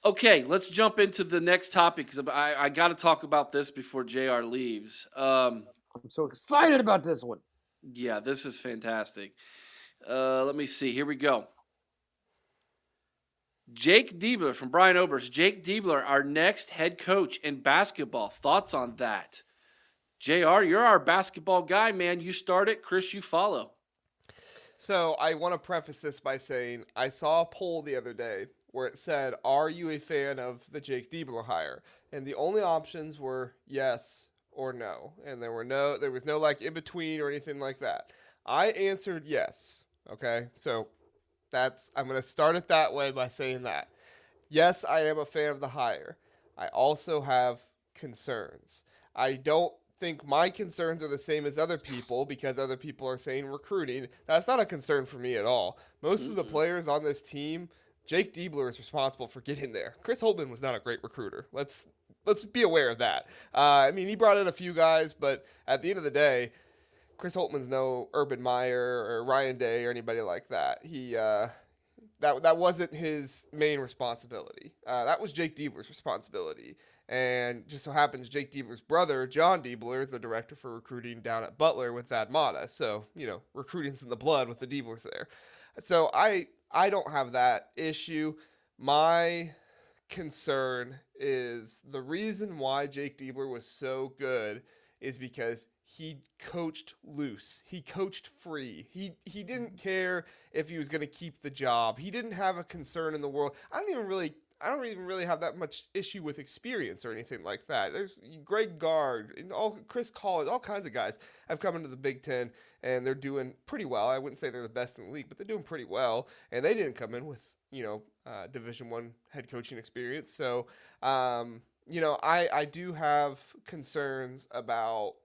Okay, let's jump into the next topic because I got to talk about this before JR leaves. I'm so excited about this one. Yeah, this is fantastic. Let me see. Here we go. Jake Diebler from Brian Oberst. Jake Diebler, our next head coach in basketball. Thoughts on that? JR, you're our basketball guy, man. You start it. Chris, you follow. So I want to preface this by saying I saw a poll the other day where it said, "Are you a fan of the Jake Diebler hire?" And the only options were yes or no, and there was no like in between or anything like that. I answered yes. Okay, so that's I'm gonna start it that way by saying that. Yes, I am a fan of the hire. I also have concerns. I don't think my concerns are the same as other people because other people are saying recruiting. That's not a concern for me at all. Most of the Mm-mm. players on this team, Jake Diebler is responsible for getting there. Chris Holtman was not a great recruiter. Let's be aware of that. I mean, he brought in a few guys, but at the end of the day, Chris Holtman's no Urban Meyer or Ryan Day or anybody like that. That wasn't his main responsibility. That was Jake Diebler's responsibility. And just so happens Jake Diebler's brother, John Diebler, is the director for recruiting down at Butler with Thad Matta. So, recruiting's in the blood with the Dieblers there. So I don't have that issue. My concern is the reason why Jake Diebler was so good is because he coached loose. He coached free. He didn't care if he was going to keep the job. He didn't have a concern in the world. I don't even really have that much issue with experience or anything like that. There's Greg Gard and Chris Collins, all kinds of guys have come into the Big Ten and they're doing pretty well. I wouldn't say they're the best in the league, but they're doing pretty well. And they didn't come in with Division One head coaching experience. So I do have concerns about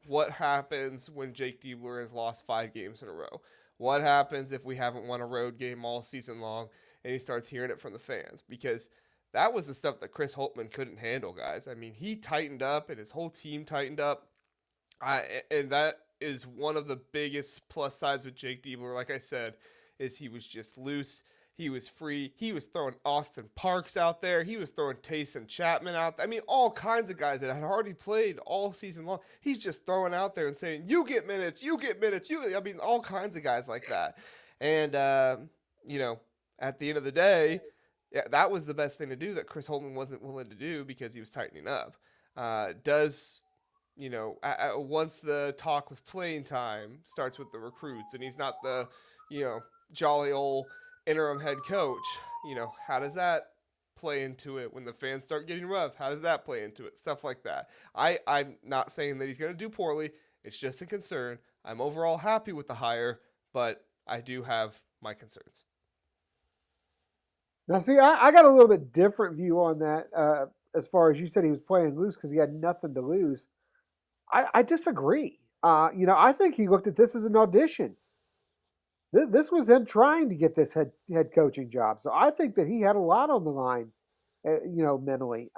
what happens when Jake Diebler has lost 5 games in a row. What happens if we haven't won a road game all season long and he starts hearing it from the fans? Because that was the stuff that Chris Holtman couldn't handle, guys. I mean, he tightened up and his whole team tightened up. And that is one of the biggest plus sides with Jake Diebler. Like I said, is he was just loose. He was free. He was throwing Austin Parks out there. He was throwing Taysom Chapman out there. I mean, all kinds of guys that had already played all season long. He's just throwing out there and saying, "You get minutes. You get minutes. You." I mean, all kinds of guys like that. And you know, at the end of the day, yeah, that was the best thing to do that Chris Holtman wasn't willing to do because he was tightening up. Does once the talk with playing time starts with the recruits and he's not the, you know, jolly old interim head coach, how does that play into it when the fans start getting rough? How does that play into it? Stuff like that. I'm not saying that he's going to do poorly. It's just a concern. I'm overall happy with the hire, but I do have my concerns. Now, see, I got a little bit different view on that. As far as you said, he was playing loose because he had nothing to lose. I disagree. I think he looked at this as an audition. This was him trying to get this head coaching job. So I think that he had a lot on the line, mentally.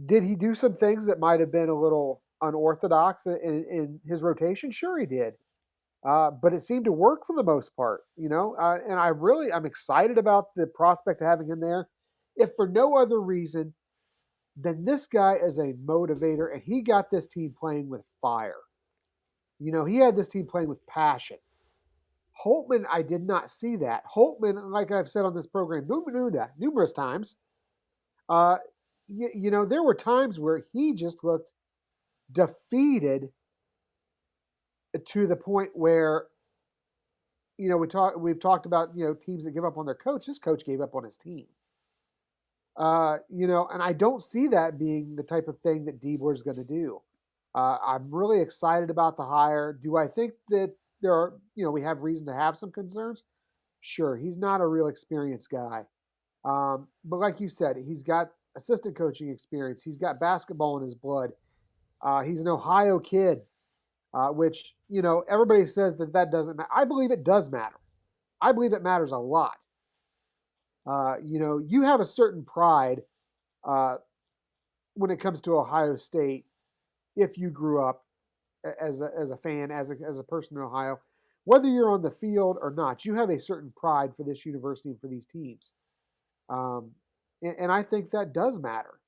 Did he do some things that might have been a little unorthodox in his rotation? Sure, he did. But it seemed to work for the most part, and I'm excited about the prospect of having him there, if for no other reason than this guy is a motivator and he got this team playing with fire. He had this team playing with passion. Holtman, I did not see that. Holtman, like I've said on this program numerous times, uh, there were times where he just looked defeated to the point where we've talked about teams that give up on their coach. This coach gave up on his team. And I don't see that being the type of thing that Diebler is going to do. I'm really excited about the hire. Do I think that we have reason to have some concerns? Sure, he's not a real experienced guy. But like you said, he's got assistant coaching experience. He's got basketball in his blood. He's an Ohio kid, which, everybody says that doesn't matter. I believe it does matter. I believe it matters a lot. You have a certain pride uh, when it comes to Ohio State if you grew up as a fan, as a person in Ohio. Whether you're on the field or not, you have a certain pride for this university and for these teams. Um, and I think that does matter.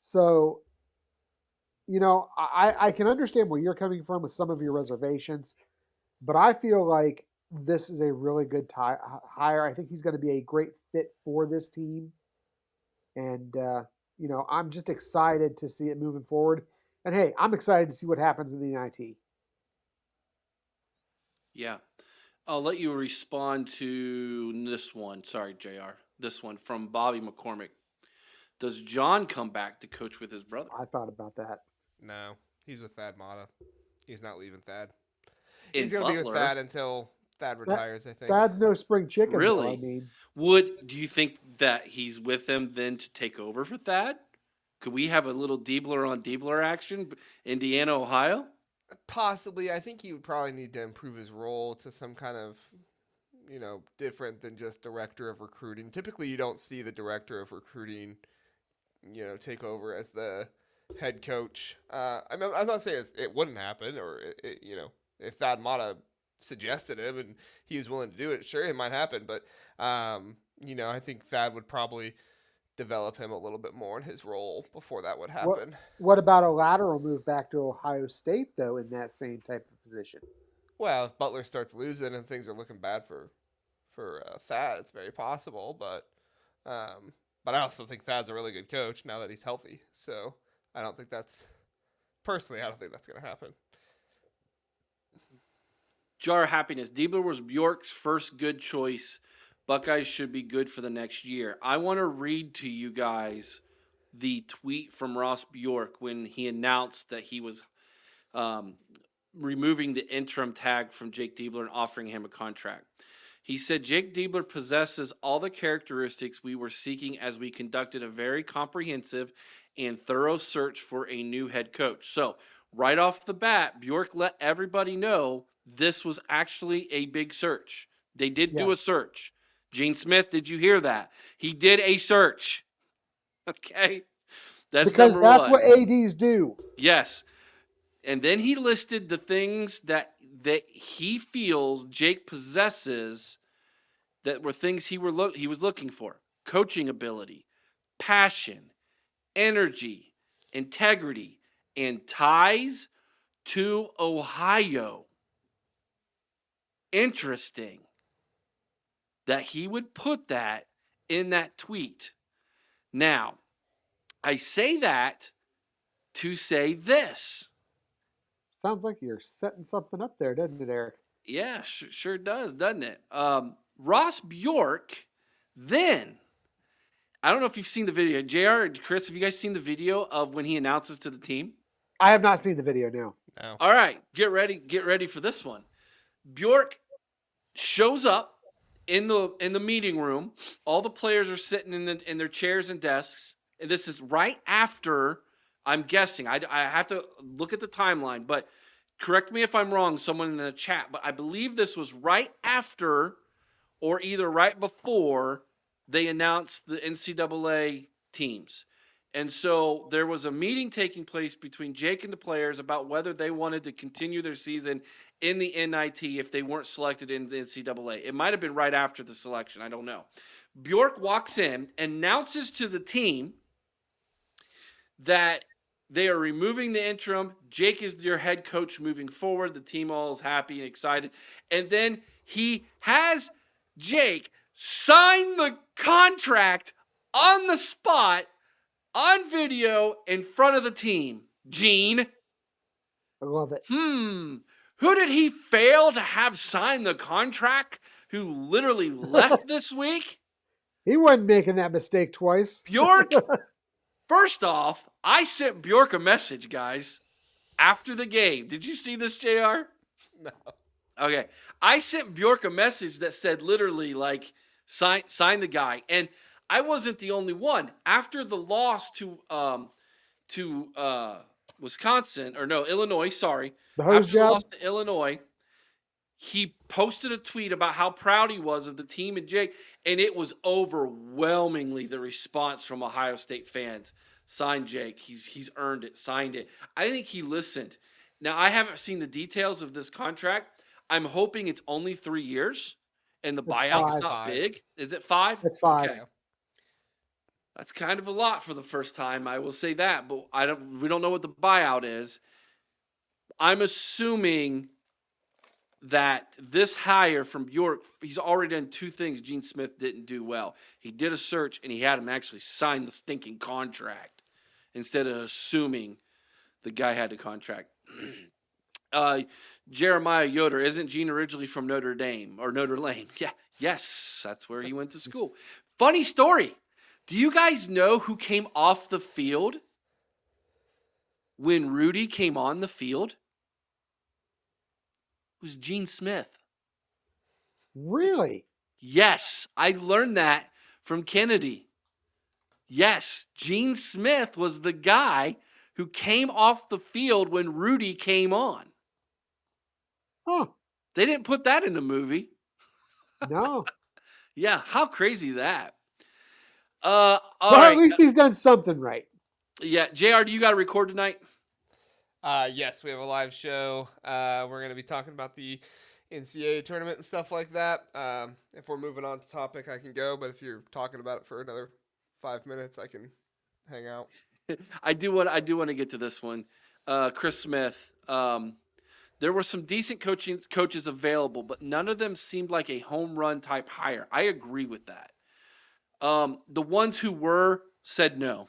So, I can understand where you're coming from with some of your reservations, but I feel like this is a really good hire. I think he's going to be a great fit for this team, and I'm just excited to see it moving forward. And hey, I'm excited to see what happens in the NIT. Yeah. I'll let you respond to this one. Sorry, JR. This one from Bobby McCormick. Does John come back to coach with his brother I thought about that. No, he's with Thad Matta. He's not leaving Thad. He's in gonna be with Butler? Thad until Thad That retires, I think. Thad's no spring chicken, though. I Really? mean, Do you think that he's with them then to take over for Thad? Could we have a little Diebler on Diebler action? Indiana, Ohio? Possibly, I think he would probably need to improve his role to some kind of, different than just director of recruiting. Typically, you don't see the director of recruiting, take over as the head coach. I'm not saying it wouldn't happen, or if Thad Matta suggested him and he was willing to do it, sure, it might happen. But I think Thad would probably develop him a little bit more in his role before that would what happen. what about a lateral move back to Ohio State though in that same type of position? Well, if Butler starts losing and things are looking bad for Thad, it's very possible. Um, but I also think Thad's a really good coach now that he's healthy. So I don't think that's personally. I don't think that's going to happen. Jar of Happiness. Diebler was Bjork's first good choice. Buckeyes should be good for the next year. I want to read to you guys the tweet from Ross Bjork when he announced that he was um, removing the interim tag from Jake Diebler and offering him a contract. He said Jake Diebler possesses all the characteristics we were seeking as we conducted a very comprehensive and thorough search for a new head coach. So, right off the bat, Bjork let everybody know this was actually a big search. They did do a Yes, search. Gene Smith, did you hear that? He did a search. Okay. That's because number that's one. what ads do. Yes. And then he listed the things that he feels Jake possesses that were things he was looking for: coaching ability, passion, energy, integrity, and ties to Ohio. Interesting that he would put that in that tweet. Now, I say that to say this. Sounds like you're setting something up there, doesn't it, Eric? Yeah, sure does, doesn't it? Ross Bjork then, I don't know if you've seen the video. JR, Chris, have you guys seen the video of when he announces to the team? I have not seen the video now. No. All right, get ready for this one. Bjork shows up in the meeting room. All the players are sitting in their chairs and desks. And this is right after. I'm guessing. I have to look at the timeline, but correct me if I'm wrong. Someone in the chat, but I believe this was right after or either right before they announced the NCAA teams. And so there was a meeting taking place between Jake and the players about whether they wanted to continue their season in the NIT if they weren't selected in the NCAA. It might have been right after the selection. I don't know. Bjork walks in, announces to the team that they are removing the interim. Jake is your head coach moving forward. The team all is happy and excited. And then he has Jake sign the contract on the spot, on video, in front of the team. Gene, I love it. who did he fail to have sign the contract who literally left this week? He wasn't making that mistake twice. Bjork. First off, I sent Bjork a message, guys, after the game. Did you see this, JR? No. Okay. I sent Bjork a message that said literally like sign the guy. And I wasn't the only one. After the loss to Wisconsin, or no, Illinois, sorry. The hose After the loss job. to Illinois, he posted a tweet about how proud he was of the team and Jake, and it was overwhelmingly the response from Ohio State fans. Sign Jake. He's earned it. Signed it. I think he listened. Now I haven't seen the details of this contract. I'm hoping it's only 3 years, and the It's I think buyout's it's five. not 5. big. Is it 5? It's five. Okay. Yeah. That's kind of a lot for the first time. I will say that, but we don't know what the buyout is. I'm assuming that this hire from Bjork, he's already done two things Gene Smith didn't do well. He did a search and he had him actually sign the stinking contract instead of assuming the guy had the contract. uh, Jeremiah Yoder, isn't Gene originally from Notre Dame or Notre Dame? Yeah, yes, that's where he went to school. Funny story. Do you guys know who came off the field when Rudy came on the field? It was Gene Smith. Really? Yes, I learned that from Kennedy. Yes, Gene Smith was the guy who came off the field when Rudy came on. Huh. They didn't put that in the movie. No. Yeah, how crazy that. All Well, at right. least he's done something right. Yeah, JR, do you got to record tonight? Yes, we have a live show. We're going to be talking about the NCAA tournament and stuff like that. If we're moving on to topic, I can go. But if you're talking about it for another 5 minutes, I can hang out. I do want to get to this one. Chris Smith. There were some decent coaches available, but none of them seemed like a home run type hire. I agree with that. The ones who were said no.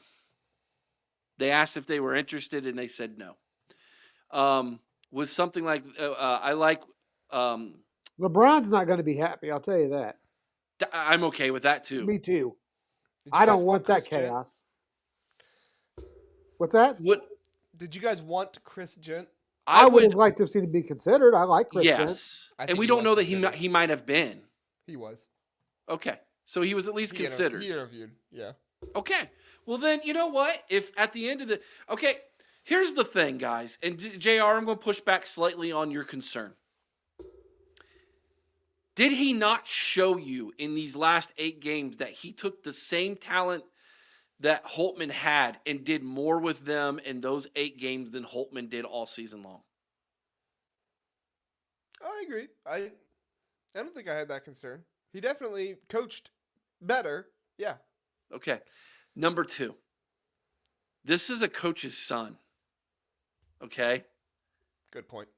They asked if they were interested, and they said no. With something like I like. Um, LeBron's not going to be happy. I'll tell you that. I'm okay with that too. Me too. Did you I guys don't want want that Chris Gent? chaos. What's that? What Did you guys want Chris Gent? I I would have would, liked to have seen him be considered. I like Chris Gent. yes, I and think we he don't was know that considered. he might have been. He was. Okay, so he was at least considered. He interviewed. Yeah. Okay. Well, then, you know what? If at the end of the. Okay, here's the thing, guys. And JR, I'm going to push back slightly on your concern. Did he not show you in these last 8 games that he took the same talent that Holtman had and did more with them in those 8 games than Holtman did all season long? I agree. I don't think I had that concern. He definitely coached better. Yeah. Okay. Number 2. This is a coach's son. Okay? Good point.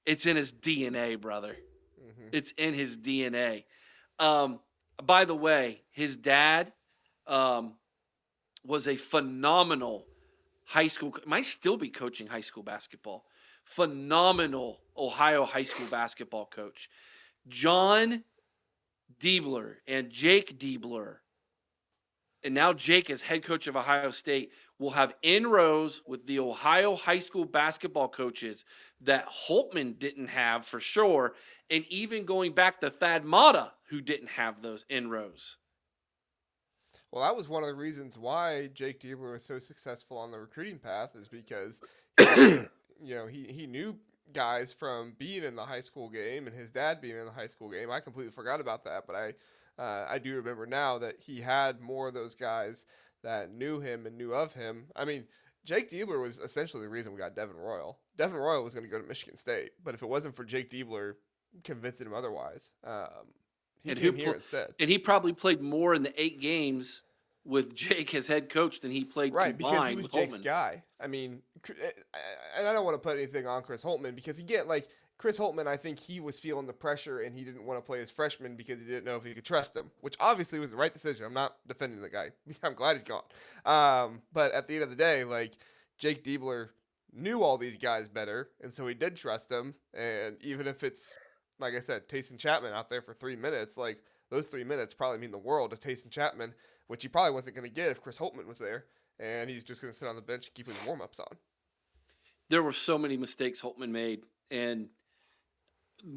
It's in his DNA, brother. Mm-hmm. It's in his DNA. Um, by the way, his dad was a phenomenal high school. Might still be coaching high school basketball. Phenomenal Ohio high school basketball coach. John Diebler and Jake Diebler, and now Jake as head coach of Ohio State, will have inroads with the Ohio high school basketball coaches that Holtman didn't have for sure, and even going back to Thad Matta, who didn't have those inroads. Well, that was one of the reasons why Jake Diebler was so successful on the recruiting path, is because he knew guys from being in the high school game and his dad being in the high school game. I completely forgot about that, but I do remember now that he had more of those guys that knew him and knew of him. I mean, Jake Diebler was essentially the reason we got Devin Royal. Devin Royal was going to go to Michigan State, but if it wasn't for Jake Diebler convincing him otherwise, he And came here instead. and he probably played more in the 8 games with Jake as head coach than he played Right, because he combined was with Jake's Holtman. guy. I mean, and I don't want to put anything on Chris Holtman because Chris Holtman, I think he was feeling the pressure and he didn't want to play his freshman because he didn't know if he could trust him, which obviously was the right decision. I'm not defending the guy. I'm glad he's gone. But at the end of the day, Jake Diebler knew all these guys better, and so he did trust them. And even if it's, like I said, Taysom Chapman out there for 3 minutes, those 3 minutes probably mean the world to Taysom Chapman, which he probably wasn't going to get if Chris Holtman was there, and he's just going to sit on the bench and keep his warm-ups on. There were so many mistakes Holtman made, and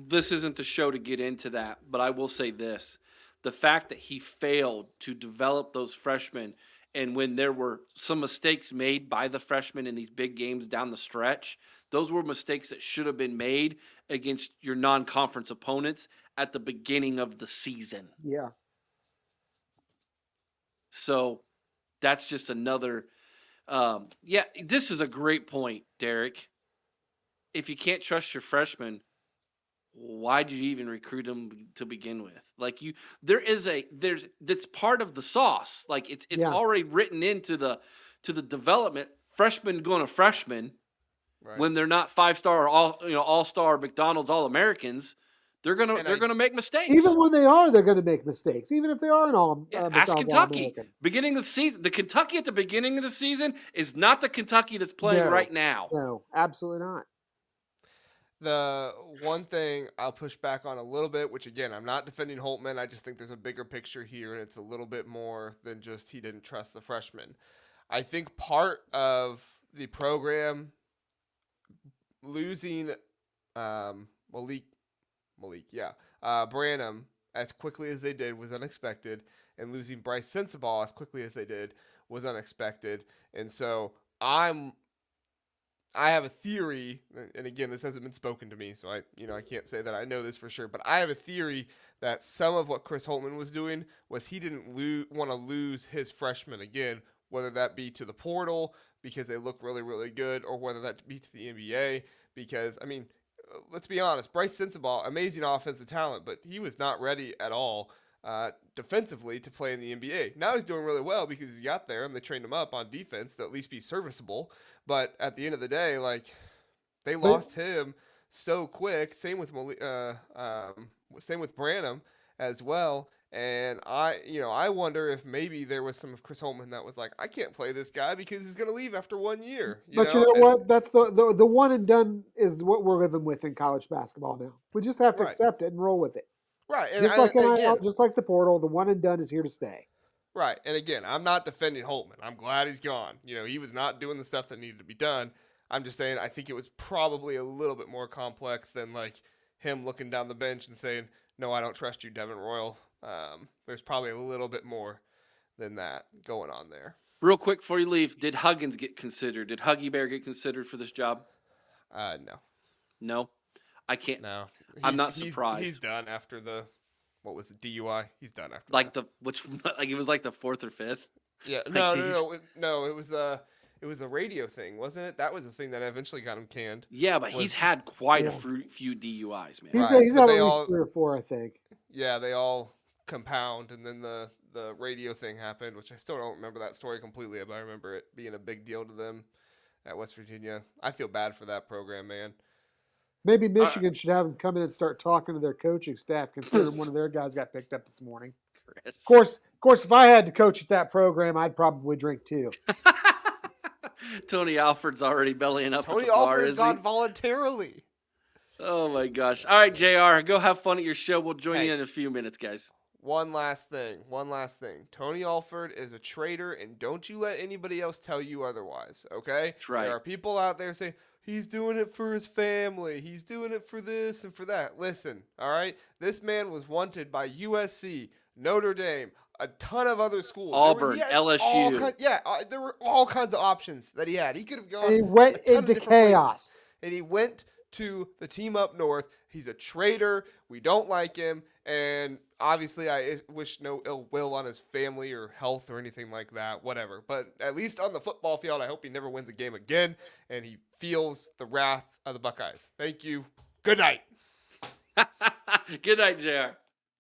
this isn't the show to get into that, but I will say this. The fact that he failed to develop those freshmen, and when there were some mistakes made by the freshmen in these big games down the stretch, those were mistakes that should have been made against your non-conference opponents at the beginning of the season. Yeah. So that's just another. Yeah, this is a great point, Derek. If you can't trust your freshmen, why'd you even recruit him to begin with? Like that's part of the sauce. Like it's Yeah. already written into the development. Freshman going to freshman Right. when they're not 5-star or all-star McDonald's All-Americans, they're gonna And they're I gonna make Even mistakes. when they are, they're going to make mistakes. Even if they are an all Yeah, ask McDonald's All Kentucky. American. Beginning of the season, the Kentucky at the beginning of the season is not the Kentucky that's playing No, right now. no, absolutely not. the one thing I'll push back on a little bit, which again, I'm not defending Holtman. I just think there's a bigger picture here, and it's a little bit more than just he didn't trust the freshmen. I think part of the program losing Malik, yeah, Branham as quickly as they did was unexpected, and losing Bryce Sensabaugh as quickly as they did was unexpected. And so I have a theory, and again, this hasn't been spoken to me, so I can't say that I know this for sure, but I have a theory that some of what Chris Holtman was doing was he didn't want to lose his freshmen again, whether that be to the portal because they look really, really good, or whether that be to the NBA because, I mean, let's be honest, Bryce Sensabaugh, amazing offensive talent, but he was not ready at all defensively to play in the NBA. Now he's doing really well because he got there and they trained him up on defense to at least be serviceable. But at the end of the day, like they But lost him so quick. Same with Branham as well. And I wonder if maybe there was some of Chris Holtman that was like, I can't play this guy because he's going to leave after 1 year. but you know what? That's the one and done is what we're living with in college basketball now. We just have to Right, accept it and roll with it. right, Just like and again, just like the portal, the one and done is here to stay. right. And again, I'm not defending Holtman. I'm glad he's gone. He was not doing the stuff that needed to be done. I'm just saying I think it was probably a little bit more complex than like him looking down the bench and saying, "No, I don't trust you, Devin Royal." There's probably a little bit more than that going on there. Real quick before you leave, did Huggins get considered? Did Huggy Bear get considered for this job? No, No, I can't. no. I'm He's not he's surprised. he's done after the what was it, DUI? He's done after Like that. like it was like the 4th or 5th. Yeah, Like no, he's it was a radio thing, wasn't it? That was the thing that eventually got him canned. yeah, but he's Was had quite a Yeah. few DUIs, man. Right, He's but had at they least all 3 or 4, I think. yeah, they all compound, and then the radio thing happened, which I still don't remember that story completely, but I remember it being a big deal to them at West Virginia. I feel bad for that program, man. Maybe All right, Michigan should have them come in and start talking to their coaching staff, considering one of their guys got picked up this morning. Chris. Of course, if I had to coach at that program, I'd probably drink too. Tony Alford's already bellying up at Tony the bar, Alford has is he? gone voluntarily. Oh my gosh. All right, JR, go have fun at your show. We'll join you Hey, in a few minutes, guys. one last thing. Tony Alford is a traitor, and don't you let anybody else tell you otherwise, okay? That's right. There are people out there saying, he's doing it for his family. He's doing it for this and for that. Listen, all right? This man was wanted by USC, Notre Dame, a ton of other schools. Auburn, LSU. There were all kinds of options that he had. He could have And gone he went a ton of into different places. chaos. And he went to the team up north. He's a traitor. We don't like him. And obviously, I wish no ill will on his family or health or anything like that, whatever. But at least on the football field, I hope he never wins a game again and he feels the wrath of the Buckeyes. Thank you. Good night. Good night, JR.